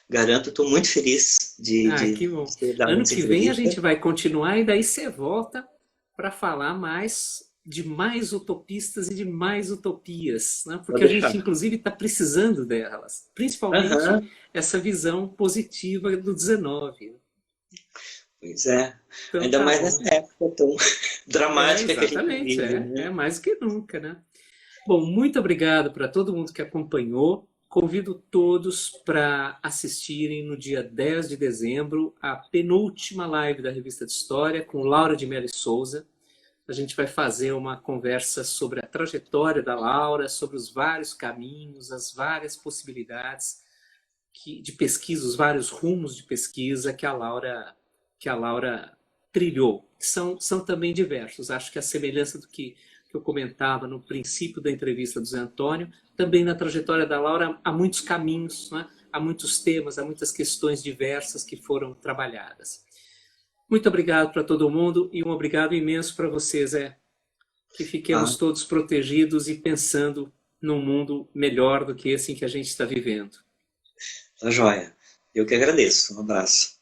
Garanto, estou muito feliz de que bom. dar Ano que vem a gente vai continuar e daí você volta para falar de mais utopistas e de mais utopias, né? Porque a gente, inclusive, está precisando delas, principalmente essa visão positiva do 19. Pois é, então, ainda mais nessa época tão dramática que a gente vive. É mais do que nunca, né? Bom, muito obrigado para todo mundo que acompanhou. Convido todos para assistirem no dia 10 de dezembro a penúltima live da Revista de História com Laura de Mello Souza. A gente vai fazer uma conversa sobre a trajetória da Laura, sobre os vários caminhos, as várias possibilidades de pesquisa, os vários rumos de pesquisa que a Laura trilhou. São também diversos. Acho que a semelhança do que que eu comentava no princípio da entrevista do Zé Antônio, também na trajetória da Laura há muitos caminhos, né? Há muitos temas, há muitas questões diversas que foram trabalhadas. Muito obrigado para todo mundo e um obrigado imenso para você, Zé. Que fiquemos todos protegidos e pensando num mundo melhor do que esse em que a gente está vivendo. Tá joia. Eu que agradeço. Um abraço.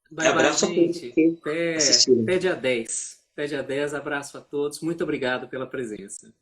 Bye, Abraço bye, gente. a todos que assistiram. Até dia 10. Até dia 10, abraço a todos. Muito obrigado pela presença.